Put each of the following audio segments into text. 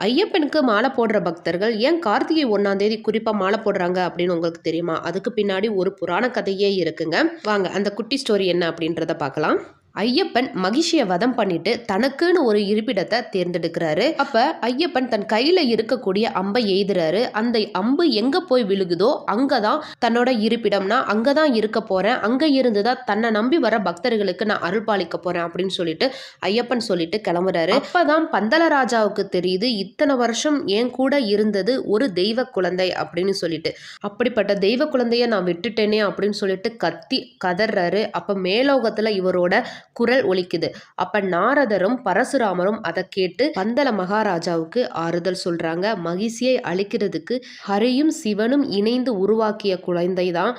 ஐயப்பனுக்கு மாலை போடுற பக்தர்கள் ஏன் கார்த்திகை 1ஆம் தேதி குறிப்பா மாலை போடுறாங்க அப்படின்னு உங்களுக்கு தெரியுமா? அதுக்கு பின்னாடி ஒரு புராண கதையே இருக்குங்க. வாங்க அந்த குட்டி ஸ்டோரி என்ன அப்படின்றத பார்க்கலாம். ஐயப்பன் மகிஷிய வதம் பண்ணிட்டு தனக்குன்னு ஒரு இருப்பிடத்தை தேர்ந்தெடுக்கிறாரு. அப்ப ஐயப்பன் தன் கையில இருக்கக்கூடிய அம்பை எய்துறாரு. அந்த அம்பு எங்க போய் விழுகுதோ அங்கதான் தன்னோட இருப்பிடம். நான் அங்கதான் இருக்க போறேன், அங்க இருந்துதான் தன்னை நம்பி வர பக்தர்களுக்கு நான் அருள் பாலிக்க போறேன் அப்படின்னு சொல்லிட்டு ஐயப்பன் சொல்லிட்டு கிளம்புறாரு. அப்பதான் பந்தலராஜாவுக்கு தெரியுது, இத்தனை வருஷம் என் கூட இருந்தது ஒரு தெய்வ குழந்தை அப்படின்னு சொல்லிட்டு. அப்படிப்பட்ட தெய்வ குழந்தைய நான் விட்டுட்டேனே அப்படின்னு சொல்லிட்டு கத்தி கதறாரு. அப்ப மேலோகத்துல இவரோட குரல் ஒலிக்குது. அப்ப நாரதரும் பரசுராமரும் அதை கேட்டு பந்தல மகாராஜாவுக்கு ஆறுதல் சொல்றாங்க. மகிழ்ச்சியை அழிக்கிறதுக்கு ஹரியும் சிவனும் இணைந்து உருவாக்கிய குழந்தைதான்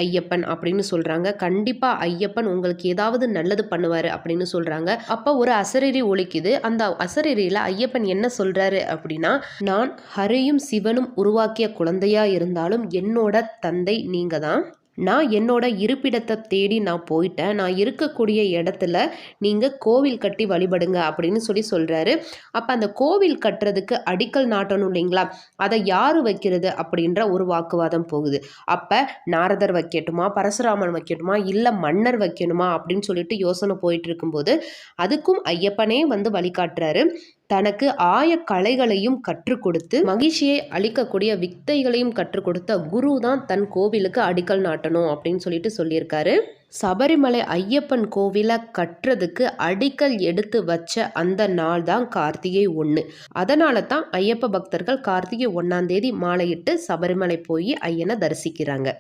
ஐயப்பன் அப்படின்னு சொல்றாங்க. கண்டிப்பா ஐயப்பன் உங்களுக்கு ஏதாவது நல்லது பண்ணுவாரு அப்படின்னு சொல்றாங்க. அப்ப ஒரு அசரீரி ஒலிக்குது. அந்த அசரீரியில ஐயப்பன் என்ன சொல்றாரு அப்படின்னா, நான் ஹரியும் சிவனும் உருவாக்கிய குழந்தையா இருந்தாலும் என்னோட தந்தை நீங்க தான். நான் என்னோட இருப்பிடத்தை தேடி நான் போயிட்டேன். நான் இருக்கக்கூடிய இடத்துல நீங்கள் கோவில் கட்டி வழிபடுங்க அப்படின்னு சொல்கிறாரு. அப்போ அந்த கோவில் கட்டுறதுக்கு அடிக்கல் நாட்டணும் இல்லைங்களா, அதை யார் வைக்கிறது அப்படின்ற ஒரு வாக்குவாதம் போகுது. அப்போ நாரதர் வைக்கட்டுமா, பரசுராமன் வைக்கட்டுமா, இல்லை மன்னர் வைக்கணுமா அப்படின்னு சொல்லிட்டு யோசனை போயிட்டு இருக்கும்போது அதுக்கும் ஐயப்பனே வந்து வழிகாட்டுறாரு. தனக்கு கலைகளையும் கற்றுக் கொடுத்து மகிழ்ச்சியை அளிக்கக்கூடிய வித்தைகளையும் கற்றுக் கொடுத்த குரு தான் தன் கோவிலுக்கு அடிக்கல் நாட்டணும் அப்படின்னு சொல்லிட்டு சொல்லியிருக்காரு. சபரிமலை ஐயப்பன் கோவிலை கட்டுறதுக்கு அடிக்கல் எடுத்து வச்ச அந்த நாள் தான் கார்த்திகை 1. அதனால தான் ஐயப்ப பக்தர்கள் கார்த்திகை 1ஆம் தேதி மாலையிட்டு சபரிமலை போய் ஐயனை தரிசிக்கிறாங்க.